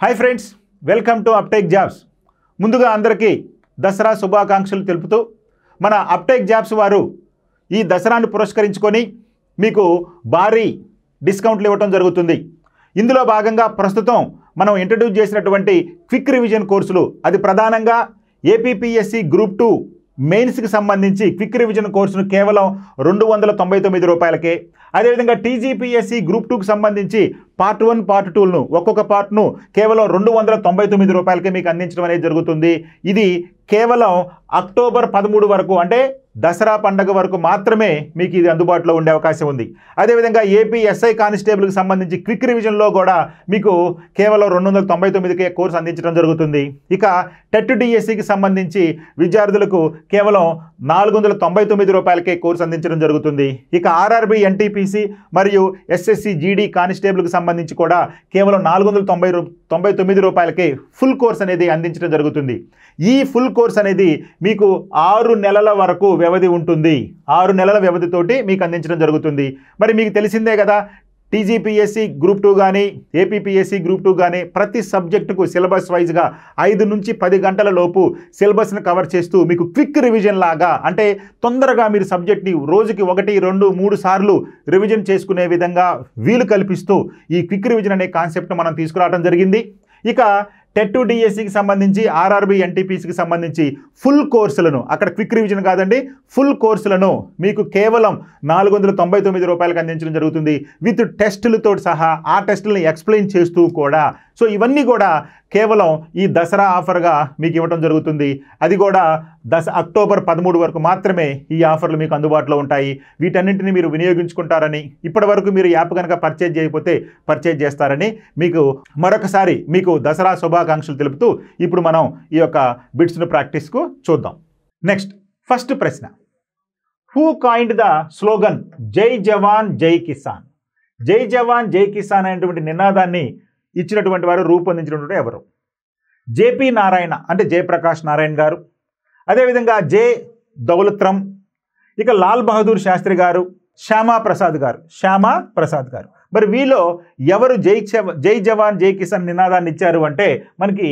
Hi friends, welcome to అప్టెక్ jobs. ముందుగా అందరికీ దసరా శుభాకాంక్షలు తెలుపుతూ మన అప్టెక్ జాబ్స్ వారు ఈ దసరాను పురస్కరించుకొని మీకు భారీ డిస్కౌంట్లు ఇవ్వడం జరుగుతుంది. ఇందులో భాగంగా ప్రస్తుతం మనం ఇంట్రడ్యూస్ చేసినటువంటి క్విక్ రివిజన్ కోర్సులు, అది ప్రధానంగా ఏపీపీఎస్సీ గ్రూప్ 2 మెయిన్స్కి సంబంధించి క్విక్ రివిజన్ కోర్సును కేవలం 299 రూపాయలకే, అదేవిధంగా టీజీపీఎస్సీ గ్రూప్ 2కి సంబంధించి పార్ట్ 1 పార్ట్ 2ను ఒక్కొక్క పార్ట్ను కేవలం 299 రూపాయలకే మీకు అందించడం అనేది జరుగుతుంది. ఇది కేవలం అక్టోబర్ 13 వరకు, అంటే దసరా పండగ వరకు మాత్రమే మీకు ఇది అందుబాటులో ఉండే అవకాశం ఉంది. అదేవిధంగా ఏపీ ఎస్ఐ కానిస్టేబుల్కి సంబంధించి క్విక్ రివిజన్లో కూడా మీకు కేవలం 299కే కోర్సు అందించడం జరుగుతుంది. ఇక టెట్ డిఎస్సికి సంబంధించి విద్యార్థులకు కేవలం 499 రూపాయలకే కోర్సు అందించడం జరుగుతుంది. ఇక ఆర్ఆర్బి ఎన్టీపీసీ మరియు ఎస్ఎస్సి జీడీ కానిస్టేబుల్కి సంబంధించి కూడా కేవలం 499 రూపాయలకే ఫుల్ కోర్స్ అనేది అందించడం జరుగుతుంది. ఈ ఫుల్ కోర్స్ అనేది మీకు 6 నెలల వరకు వ్యవధి ఉంటుంది. 6 నెలల వ్యవధితోటి మీకు అందించడం జరుగుతుంది. మరి మీకు తెలిసిందే కదా, టీజీపీఎస్సీ గ్రూప్ 2 కానీ ఏపీపీఎస్సీ గ్రూప్ 2 కానీ ప్రతి సబ్జెక్టుకు సిలబస్ వైజ్గా 5 నుంచి 10 గంటల లోపు సిలబస్ని కవర్ చేస్తూ మీకు క్విక్ రివిజన్ లాగా, అంటే తొందరగా మీరు సబ్జెక్ట్ని రోజుకి 1, 2, 3 సార్లు రివిజన్ చేసుకునే విధంగా వీలు కల్పిస్తూ ఈ క్విక్ రివిజన్ అనే కాన్సెప్ట్ను మనం తీసుకురావడం జరిగింది. ఇక టెట్ డిఎస్సికి సంబంధించి ఆర్ఆర్బి ఎన్టీపీసీకి సంబంధించి ఫుల్ కోర్సులను, అక్కడ క్విక్ రివిజన్ కాదండి, ఫుల్ కోర్సులను మీకు కేవలం 499 రూపాయలకు అందించడం జరుగుతుంది. విత్ టెస్టులతో సహా, ఆ టెస్టులను ఎక్స్ప్లెయిన్ చేస్తూ కూడా. సో ఇవన్నీ కూడా కేవలం ఈ దసరా ఆఫర్గా మీకు ఇవ్వడం జరుగుతుంది. అది కూడా అక్టోబర్ 13 వరకు మాత్రమే ఈ ఆఫర్లు మీకు అందుబాటులో ఉంటాయి. వీటన్నింటినీ మీరు వినియోగించుకుంటారని, ఇప్పటి వరకు మీరు యాప్ కనుక పర్చేజ్ చేయకపోతే పర్చేజ్ చేస్తారని మీకు మరొకసారి మీకు దసరా శుభాకాంక్షలు తెలుపుతూ ఇప్పుడు మనం ఈ యొక్క బిట్స్ను ప్రాక్టీస్కు చూద్దాం. నెక్స్ట్ ఫస్ట్ ప్రశ్న, హూ కాయిన్డ్ ద స్లోగన్ జై జవాన్ జై కిసాన్? జై జవాన్ జై కిసాన్ అనేటువంటి నినాదాన్ని ఇచ్చినటువంటి వారు, రూపొందించినటువంటి ఎవరు? జేపీ నారాయణ అంటే జయప్రకాష్ నారాయణ గారు, అదేవిధంగా జే దౌలత్రం, ఇక లాల్ బహదూర్ శాస్త్రి గారు, శ్యామా ప్రసాద్ గారు. మరి వీళ్ళు ఎవరు జై జవాన్ జై కిసాన్ నినాదాన్ని ఇచ్చారు అంటే మనకి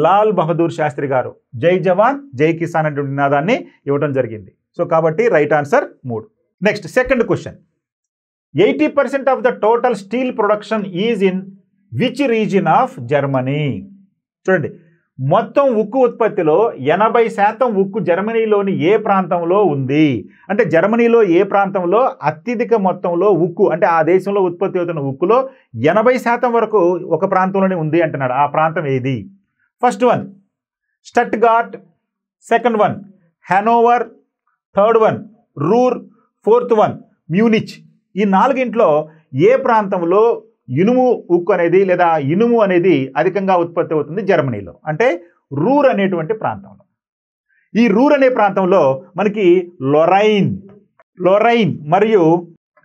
లాల్ బహదూర్ శాస్త్రి గారు జై జవాన్ జై కిసాన్ అనే నినాదాన్ని ఇవ్వడం జరిగింది. సో కాబట్టి right answer 3. Next second question, 80% of the total steel production is in which region of Germany? చూడండి, మొత్తం ఉక్కు ఉత్పత్తిలో 80% ఉక్కు జర్మనీలోని ఏ ప్రాంతంలో ఉంది? అంటే జర్మనీలో ఏ ప్రాంతంలో అత్యధిక మొత్తంలో ఉక్కు, అంటే ఆ దేశంలో ఉత్పత్తి అవుతున్న ఉక్కులో 80% వరకు ఒక ప్రాంతంలోనే ఉంది అంటున్నాడు. ఆ ప్రాంతం ఏది? First one Stuttgart, second one Hanover, third one Ruhr, fourth one Munich. ఈ 4గింట్లో ఏ ప్రాంతంలో ఇనుము ఉక్కు అనేది లేదా ఇనుము అనేది అధికంగా ఉత్పత్తి అవుతుంది జర్మనీలో? అంటే రూర్ అనేటువంటి ప్రాంతంలో. ఈ రూర్ అనే ప్రాంతంలో మనకి లొరైన్ మరియు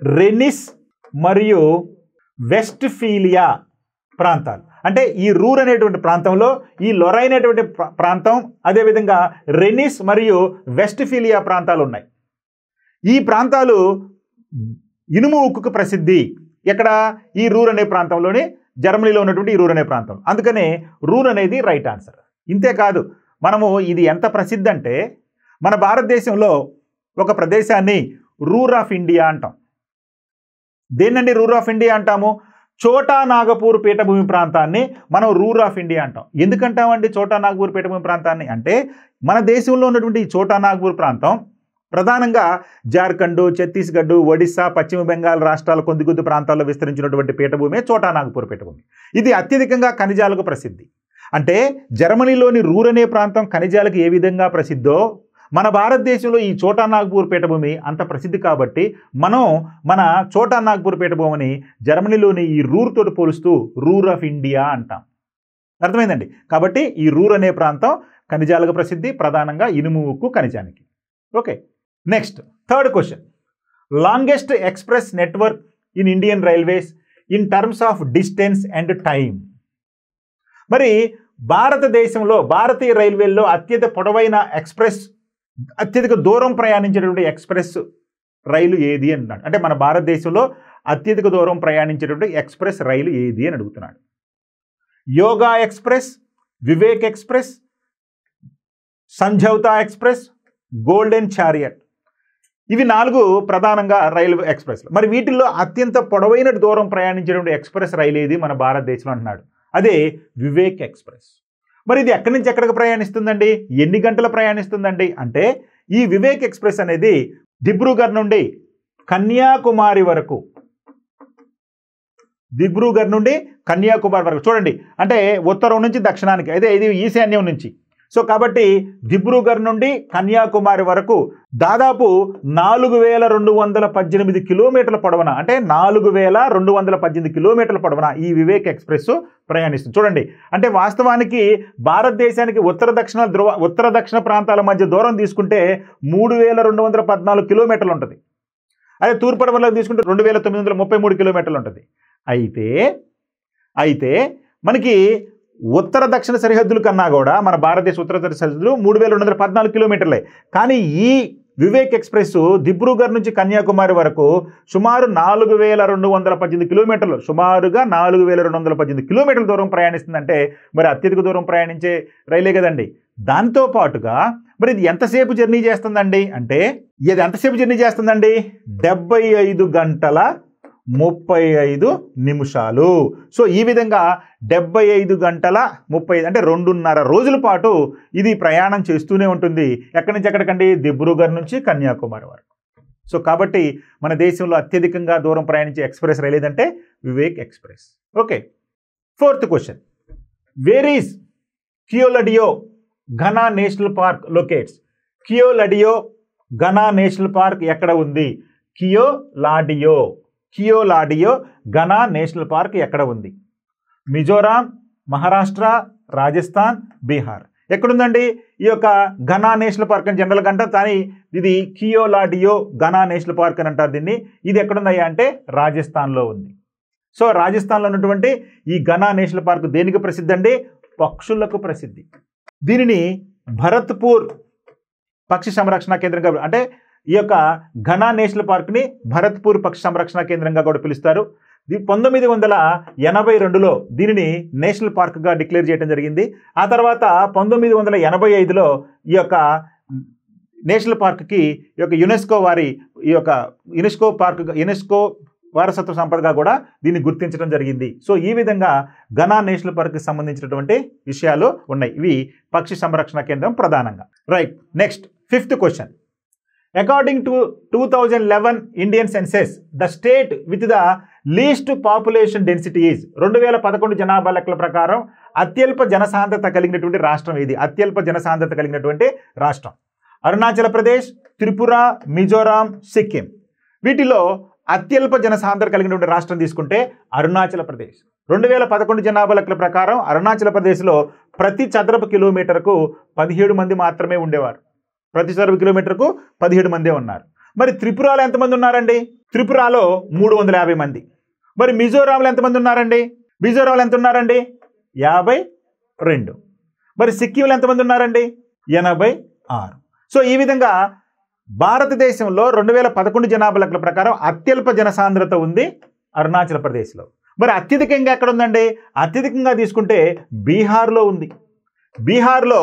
రెనిస్ మరియు వెస్ట్ఫీలియా ప్రాంతాలు, అంటే ఈ రూర్ అనేటువంటి ప్రాంతంలో ఈ లొరైన్ అనేటువంటి ప్రాంతం, అదేవిధంగా రెనిస్ మరియు వెస్ట్ఫీలియా ప్రాంతాలు ఉన్నాయి. ఈ ప్రాంతాలు ఇనుము ఉక్కుకు ప్రసిద్ధి. ఎక్కడ? ఈ రూర్ అనే ప్రాంతంలోనే, జర్మనీలో ఉన్నటువంటి ఈ రూర్ అనే ప్రాంతం. అందుకనే రూర్ అనేది రైట్ ఆన్సర్. ఇంతేకాదు, మనము ఇది ఎంత ప్రసిద్ధి అంటే మన భారతదేశంలో ఒక ప్రదేశాన్ని రూర్ ఆఫ్ ఇండియా అంటాం. దేన్నండి రూర్ ఆఫ్ ఇండియా అంటాము? చోటా నాగపూర్ పీఠభూమి ప్రాంతాన్ని మనం రూర్ ఆఫ్ ఇండియా అంటాం. ఎందుకంటామండి చోటా నాగపూర్ పీఠభూమి ప్రాంతాన్ని అంటే, మన దేశంలో ఉన్నటువంటి ఈ చోటా నాగపూర్ ప్రాంతం ప్రధానంగా జార్ఖండ్, ఛత్తీస్గఢ్, ఒడిస్సా, పశ్చిమ బెంగాల్ రాష్ట్రాల కొద్ది ప్రాంతాల్లో విస్తరించినటువంటి పీఠభూమి చోటా నాగపూర్ పీఠభూమి. ఇది అత్యధికంగా ఖనిజాలకు ప్రసిద్ధి. అంటే జర్మనీలోని రూర్ అనే ప్రాంతం ఖనిజాలకు ఏ విధంగా ప్రసిద్ధో మన భారతదేశంలో ఈ చోటా నాగపూర్ పీఠభూమి అంత ప్రసిద్ధి. కాబట్టి మనం మన చోటా నాగపూర్ పీఠభూమిని జర్మనీలోని ఈ రూర్ తోటి పోలుస్తూ రూర్ ఆఫ్ ఇండియా అంటాం. అర్థమైందండి? కాబట్టి ఈ రూర్ అనే ప్రాంతం ఖనిజాలకు ప్రసిద్ధి, ప్రధానంగా ఇనుము ఉక్కు ఖనిజానికి. Okay, next third question, longest express network in Indian Railways in terms of distance and time. మరి భారతదేశంలో భారతీయ రైల్వేల్లో అత్యధిక పొడవైన ఎక్స్ప్రెస్, అత్యధిక దూరం ప్రయాణించేటువంటి ఎక్స్ప్రెస్ రైలు ఏది అన్నాడు. అంటే మన భారతదేశంలో అత్యధిక దూరం ప్రయాణించేటువంటి ఎక్స్ప్రెస్ రైలు ఏది అని అడుగుతున్నాడు. Yoga express, Vivek express, Samjhauta express, golden chariot. ఇవి 4 ప్రధానంగా రైల్వే ఎక్స్ప్రెస్లు. మరి వీటిల్లో అత్యంత పొడవైన దూరం ప్రయాణించేటువంటి ఎక్స్ప్రెస్ రైలు ఏది మన భారతదేశంలో అంటున్నాడు. అదే వివేక్ ఎక్స్ప్రెస్. మరి ఇది ఎక్కడి నుంచి ఎక్కడికి ప్రయాణిస్తుందండి, ఎన్ని గంటలు ప్రయాణిస్తుందండి అంటే, ఈ వివేక్ ఎక్స్ప్రెస్ అనేది దిబ్రూగఢ్ నుండి కన్యాకుమారి వరకు, దిబ్రూగఢ్ నుండి కన్యాకుమారి వరకు చూడండి, అంటే ఉత్తరం నుంచి దక్షిణానికి, అయితే ఇది ఈశాన్యం నుంచి. సో కాబట్టి దిబ్రూగఢ్ నుండి కన్యాకుమారి వరకు దాదాపు 4218 కిలోమీటర్ల పొడవున, అంటే 4218 కిలోమీటర్ల పొడవున ఈ వివేక్ ఎక్స్ప్రెస్ ప్రయాణిస్తుంది. చూడండి, అంటే వాస్తవానికి భారతదేశానికి ఉత్తర దక్షిణ ప్రాంతాల మధ్య దూరం తీసుకుంటే 3214 కిలోమీటర్లు ఉంటుంది. అదే తూర్పు పడమరలో తీసుకుంటే 2933 కిలోమీటర్లు ఉంటుంది. అయితే మనకి ఉత్తర దక్షిణ సరిహద్దుల కన్నా కూడా మన భారతదేశ ఉత్తర దక్షిణ సరిహద్దులు 3214 కిలోమీటర్లే. కానీ ఈ వివేక్ ఎక్స్ప్రెస్ దిబ్రూగఢ్ నుంచి కన్యాకుమారి వరకు సుమారు 4218 కిలోమీటర్లు, సుమారుగా 4218 కిలోమీటర్ల దూరం ప్రయాణిస్తుందంటే మరి అత్యధిక దూరం ప్రయాణించే రైలే కదండి. దాంతో పాటుగా మరి ఇది ఎంతసేపు జర్నీ చేస్తుందండి అంటే, ఇది ఎంతసేపు జర్నీ చేస్తుందండి, 75 గంటల 35 నిమిషాలు. సో ఈ విధంగా 75 గంటల 35 అంటే 2.5 రోజుల పాటు ఇది ప్రయాణం చేస్తూనే ఉంటుంది. ఎక్కడి నుంచి ఎక్కడికండి, దిబ్రూగఢ్ నుంచి కన్యాకుమారి వరకు. సో కాబట్టి మన దేశంలో అత్యధికంగా దూరం ప్రయాణించే ఎక్స్ప్రెస్ రైలు ఏదంటే Vivek Express. Okay, 4th question. Where is Keoladeo Ghana National Park locates? Keoladeo Ghana National Park ఎక్కడ ఉంది? కియోలాడియో ఘనా నేషనల్ పార్క్ ఎక్కడ ఉంది? మిజోరాం, మహారాష్ట్ర, రాజస్థాన్, బీహార్. ఎక్కడుందండి ఈ యొక్క ఘనా నేషనల్ పార్క్ అని జనరల్గా అంటారు, కానీ ఇది కియోలాడియో ఘనా నేషనల్ పార్క్ అని అంటారు దీన్ని. ఇది ఎక్కడుందయ్యా అంటే రాజస్థాన్లో ఉంది. సో రాజస్థాన్లో ఉన్నటువంటి ఈ ఘనా నేషనల్ పార్క్ దేనికి ప్రసిద్ధి అండి? పక్షులకు ప్రసిద్ధి. దీనిని భరత్పూర్ పక్షి సంరక్షణ కేంద్రంగా, అంటే ఈ యొక్క ఘనా నేషనల్ పార్క్ని భరత్పూర్ పక్షి సంరక్షణ కేంద్రంగా కూడా పిలుస్తారు. 1982లో దీనిని నేషనల్ పార్క్గా డిక్లేర్ చేయడం జరిగింది. ఆ తర్వాత 1985లో ఈ యొక్క నేషనల్ పార్క్కి ఈ యొక్క యునెస్కో వారసత్వ సంపదగా కూడా దీన్ని గుర్తించడం జరిగింది. సో ఈ విధంగా ఘనా నేషనల్ పార్క్కి సంబంధించినటువంటి విషయాలు ఉన్నాయి. ఇవి పక్షి సంరక్షణ కేంద్రం ప్రధానంగా. Right, next 5th question. According to 2011 Indian census, the state with the least population density is 2011 జనాభా లెక్కల ప్రకారం అత్యల్ప జనసాంద్రత కలిగినటువంటి రాష్ట్రం ఇది. అత్యల్ప జనసాంద్రత కలిగినటువంటి రాష్ట్రం అరుణాచల్ ప్రదేశ్, త్రిపుర, మిజోరాం, సిక్కిం. వీటిలో అత్యల్ప జనసాంద్రత కలిగినటువంటి రాష్ట్రం తీసుకుంటే అరుణాచల్ ప్రదేశ్. 2011 జనాభా లెక్కల ప్రకారం అరుణాచల్ ప్రదేశ్లో ప్రతి చదరపు కిలోమీటర్కు 17 మంది మాత్రమే ఉండేవారు. ప్రతి చదరపు కిలోమీటర్కు 17 మందే ఉన్నారు. మరి త్రిపురలో ఎంతమంది ఉన్నారండి? త్రిపురలో 350 మంది. మరి మిజోరాంలో ఎంతమంది ఉన్నారండి? మిజోరాంలో ఎంత ఉన్నారండి? 52. మరి సిక్కింలో ఎంతమంది ఉన్నారండి? 86. సో ఈ విధంగా భారతదేశంలో 2011 జనాభా లెక్కల ప్రకారం అత్యల్ప జనసాంద్రత ఉంది అరుణాచల్ ప్రదేశ్లో. మరి అత్యధికంగా ఎక్కడ ఉందండి? అత్యధికంగా తీసుకుంటే బీహార్లో ఉంది. బీహార్లో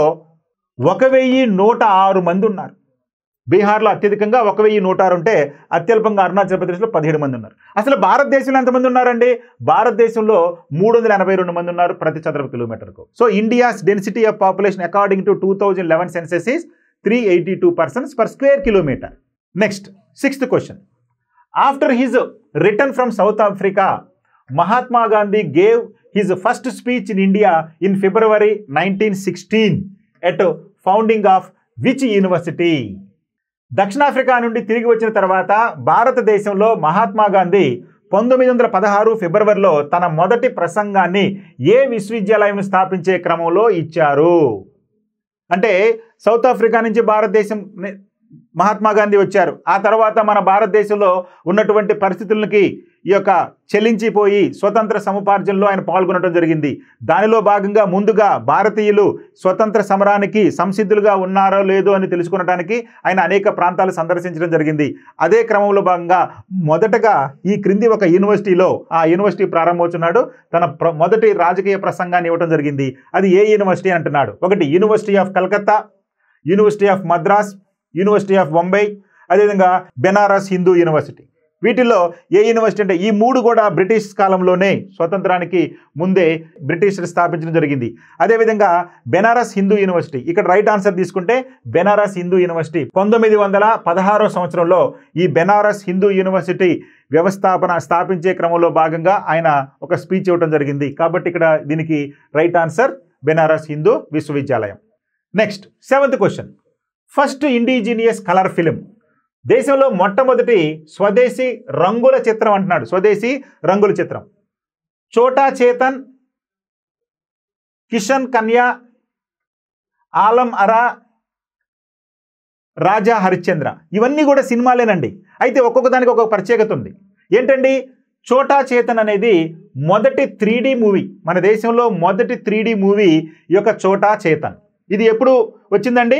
1106 మంది ఉన్నారు. బీహార్లో అత్యధికంగా 1106 ఉంటే అత్యల్పంగా అరుణాచల్ ప్రదేశ్లో 17 మంది ఉన్నారు. అసలు భారతదేశంలో ఎంతమంది ఉన్నారండి? భారతదేశంలో 382 మంది ఉన్నారు ప్రతి చదరపు కిలోమీటర్కు. So India's density of population according to 2011 census is 382 persons per square kilometer. Next, 6th question. After his return from South Africa, Mahatma Gandhi gave his first speech in India in February 1916 at founding of which university? దక్షిణాఫ్రికా నుండి తిరిగి వచ్చిన తర్వాత భారతదేశంలో మహాత్మా గాంధీ 1916 ఫిబ్రవరిలో తన మొదటి ప్రసంగాన్ని ఏ విశ్వవిద్యాలయం స్థాపించే క్రమంలో ఇచ్చారు? అంటే సౌత్ ఆఫ్రికా నుంచి భారతదేశం మహాత్మా గాంధీ వచ్చారు. ఆ తర్వాత మన భారతదేశంలో ఉన్నటువంటి పరిస్థితులకి ఈ యొక్క చెల్లించిపోయి స్వతంత్ర సముపార్జనలో ఆయన పాల్గొనడం జరిగింది. దానిలో భాగంగా ముందుగా భారతీయులు స్వతంత్ర సమరానికి సంసిద్ధులుగా ఉన్నారో లేదో అని తెలుసుకునడానికి ఆయన అనేక ప్రాంతాలు సందర్శించడం జరిగింది. అదే క్రమంలో భాగంగా మొదటగా ఈ క్రింది ఒక యూనివర్సిటీలో ఆ యూనివర్సిటీ ప్రారంభోచున్నాడు. తన మొదటి రాజకీయ ప్రసంగాన్ని ఇవ్వడం జరిగింది. అది ఏ యూనివర్సిటీ అంటున్నాడు? ఒకటి university of Calcutta, university of Madras, university of Bombay, అదేవిధంగా బెనారస్ హిందూ యూనివర్సిటీ. వీటిల్లో ఏ యూనివర్సిటీ అంటే ఈ మూడు కూడా బ్రిటిష్ కాలంలోనే స్వతంత్రానికి ముందే బ్రిటిషర్లు స్థాపించడం జరిగింది. అదేవిధంగా బెనారస్ హిందూ యూనివర్సిటీ, ఇక్కడ రైట్ ఆన్సర్ తీసుకుంటే బెనారస్ హిందూ యూనివర్సిటీ 1916 సంవత్సరంలో ఈ బెనారస్ హిందూ యూనివర్సిటీ స్థాపించే క్రమంలో భాగంగా ఆయన ఒక స్పీచ్ ఇవ్వడం జరిగింది. కాబట్టి ఇక్కడ దీనికి రైట్ ఆన్సర్ బెనారస్ హిందూ విశ్వవిద్యాలయం. Next 7th question. First indigenous colour film, దేశంలో మొట్టమొదటి స్వదేశీ రంగుల చిత్రం అంటున్నాడు. స్వదేశీ రంగుల చిత్రం చోటా చేతన్, కిషన్ కన్యా, ఆలం అరా, రాజా హరిశ్చంద్ర, ఇవన్నీ కూడా సినిమాలేనండి. అయితే ఒక్కొక్క దానికి ఒక్కొక్క ప్రత్యేకత ఉంది. ఏంటండి? చోటా చేతన్ అనేది మొదటి 3D మూవీ, మన దేశంలో మొదటి 3D మూవీ ఈ యొక్క చోటా చేతన్. ఇది ఎప్పుడు వచ్చిందండి?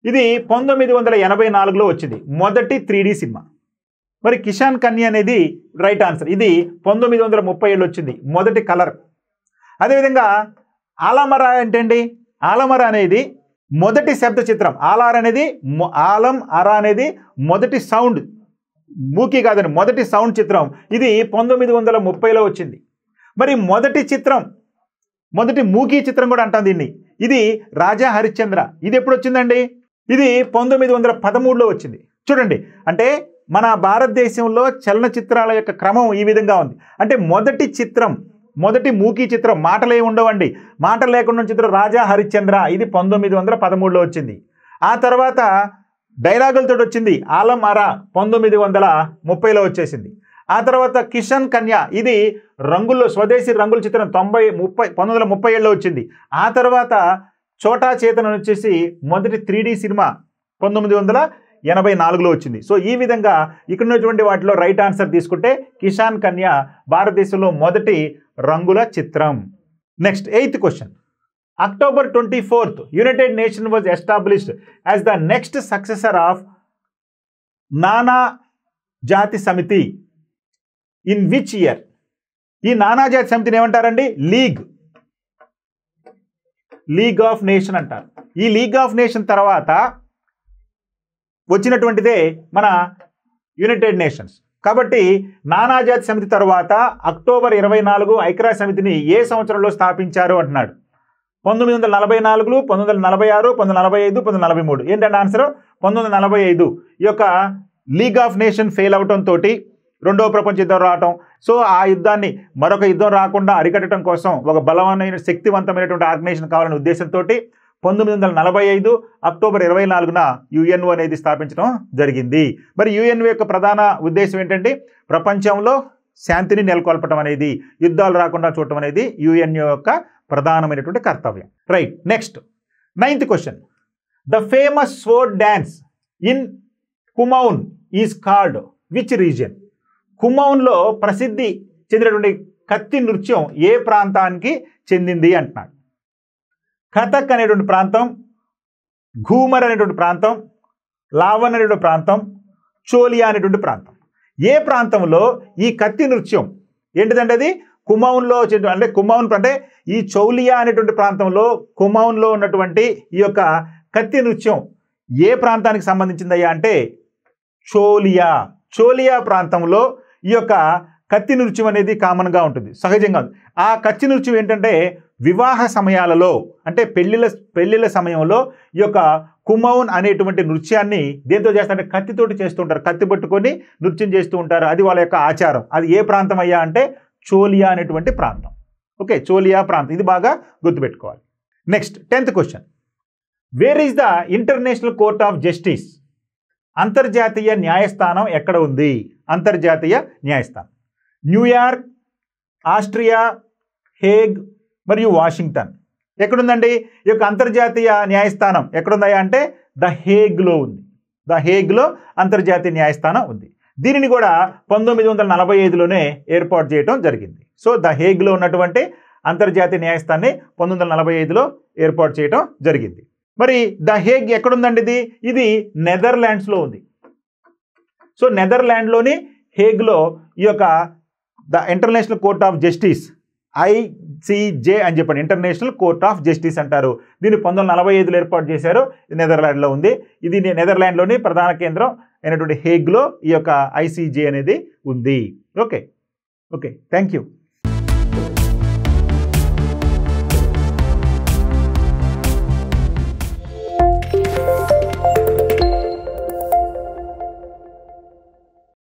ఇది 1984లో వచ్చింది, మొదటి 3D సినిమా. మరి కిషాన్ కన్య అనేది రైట్ ఆన్సర్. ఇది 1937 వచ్చింది, మొదటి కలర్. అదేవిధంగా ఆలమరా ఏంటండి? ఆలమరా అనేది మొదటి శబ్ద చిత్రం. ఆలం అరా అనేది మొదటి సౌండ్, మూకీ కాదండి, మొదటి సౌండ్ చిత్రం. ఇది 1930లో వచ్చింది. మరి మొదటి చిత్రం, మొదటి మూకీ చిత్రం కూడా అంటాం దీన్ని, ఇది రాజా హరిశ్చంద్ర. ఇది ఎప్పుడు వచ్చిందండి? ఇది 1913లో వచ్చింది. చూడండి, అంటే మన భారతదేశంలో చలనచిత్రాల యొక్క క్రమం ఈ విధంగా ఉంది. అంటే మొదటి చిత్రం, మొదటి మూకీ చిత్రం, మాటలు ఏమి ఉండవండి, మాటలు లేకుండా చిత్రం రాజా హరిశ్చంద్ర, ఇది 1913లో వచ్చింది. ఆ తర్వాత డైలాగులతో వచ్చింది ఆలం అరా, 1930లో వచ్చేసింది. ఆ తర్వాత కిషన్ కన్య, ఇది రంగుల్లో స్వదేశీ రంగుల చిత్రం 1937లో వచ్చింది. ఆ తర్వాత చోటా చేతన్ వచ్చేసి మొదటి 3D సినిమా 1984లో వచ్చింది. సో ఈ విధంగా ఇక్కడ ఉన్నటువంటి వాటిలో రైట్ ఆన్సర్ తీసుకుంటే కిషాన్ కన్య భారతదేశంలో మొదటి రంగుల చిత్రం. Next 8th question. October 24th, United Nations was established as the next successor of నానా జాతి సమితి ఇన్ విచ్ ఇయర్? ఈ నానా జాతి సమితిని ఏమంటారండి? లీగ్ ఆఫ్ నేషన్ అంటారు. ఈ లీగ్ ఆఫ్ నేషన్ తర్వాత వచ్చినటువంటిదే మన యునైటెడ్ నేషన్స్. కాబట్టి నానాజాతి సమితి తర్వాత అక్టోబర్ 24 ఐక్యరాజ్య సమితిని ఏ సంవత్సరంలో స్థాపించారు అంటున్నాడు? 1944, 1946, 1945, 1943. ఏంటంటే ఆన్సర్ 1945. ఈ యొక్క లీగ్ ఆఫ్ నేషన్ ఫెయిల్ అవటంతో రెండవ ప్రపంచ యుద్ధం రావటం, సో ఆ యుద్ధాన్ని మరొక యుద్ధం రాకుండా అరికట్టడం కోసం ఒక బలమైన శక్తివంతమైనటువంటి ఆర్గనైజేషన్ కావాలనే ఉద్దేశంతో 1945 అక్టోబర్ 24న యుఎన్ఓ అనేది స్థాపించడం జరిగింది. మరి యుఎన్ఓ యొక్క ప్రధాన ఉద్దేశం ఏంటంటే ప్రపంచంలో శాంతిని నెలకొల్పడం అనేది, యుద్ధాలు రాకుండా చూడటం అనేది యుఎన్ఓ యొక్క ప్రధానమైనటువంటి కర్తవ్యం. Right. Next 9th question. The famous sword dance in Kumaon is called which region? కుమౌన్లో ప్రసిద్ధి చెందినటువంటి కత్తి నృత్యం ఏ ప్రాంతానికి చెందింది అంటున్నాడు? కథక్ అనేటువంటి ప్రాంతం, ఘూమర్ అనేటువంటి ప్రాంతం, లావన్ అనేటువంటి ప్రాంతం, చోలియా అనేటువంటి ప్రాంతం. ఏ ప్రాంతంలో ఈ కత్తి నృత్యం ఏంటిదంటే అది కుమౌన్లో, అంటే కుమౌన్ అంటే ఈ చౌలియా అనేటువంటి ప్రాంతంలో, కుమౌన్లో ఉన్నటువంటి ఈ యొక్క కత్తి నృత్యం ఏ ప్రాంతానికి సంబంధించిందయ్యా అంటే చోలియా ప్రాంతంలో ఈ యొక్క కత్తి నృత్యం అనేది కామన్గా ఉంటుంది, సహజంగా. ఆ కత్తి నృత్యం ఏంటంటే వివాహ సమయాలలో, అంటే పెళ్లిళ్ళ సమయంలో ఈ యొక్క కుమౌన్ అనేటువంటి నృత్యాన్ని దేంతో చేస్తారంటే కత్తితోటి చేస్తూ ఉంటారు, కత్తి పట్టుకొని నృత్యం చేస్తూ ఉంటారు. అది వాళ్ళ యొక్క ఆచారం. అది ఏ ప్రాంతం అయ్యా అంటే చోలియా అనేటువంటి ప్రాంతం. ఓకే, చోలియా ప్రాంతం, ఇది బాగా గుర్తుపెట్టుకోవాలి. Next 10th question. Where is the international court of justice? అంతర్జాతీయ న్యాయస్థానం ఎక్కడ ఉంది? అంతర్జాతీయ న్యాయస్థానం న్యూయార్క్, ఆస్ట్రియా, హేగ్ మరియు వాషింగ్టన్. ఎక్కడుందండి ఈ యొక్క అంతర్జాతీయ న్యాయస్థానం? ఎక్కడుందయ్యా అంటే ద హేగ్లో ఉంది. ద హేగ్లో అంతర్జాతీయ న్యాయస్థానం ఉంది. దీనిని కూడా 1945లోనే ఏర్పాటు చేయడం జరిగింది. సో ద హేగ్లో ఉన్నటువంటి అంతర్జాతీయ న్యాయస్థానాన్ని 1945లో ఏర్పాటు చేయడం జరిగింది. మరి ద హేగ్ ఎక్కడుందండి? ఇది నెదర్లాండ్స్లో ఉంది. సో నెదర్లాండ్లోని హేగ్లో ఈ యొక్క the international court of justice, ICJ అని చెప్పండి, ఇంటర్నేషనల్ కోర్ట్ ఆఫ్ జస్టిస్ అంటారు. దీన్ని 1945లో ఏర్పాటు చేశారు. నెదర్లాండ్లో ఉంది. ఇది నెదర్లాండ్లోని ప్రధాన కేంద్రం అయినటువంటి హేగ్లో ఈ యొక్క ICJ అనేది ఉంది. Okay, thank you.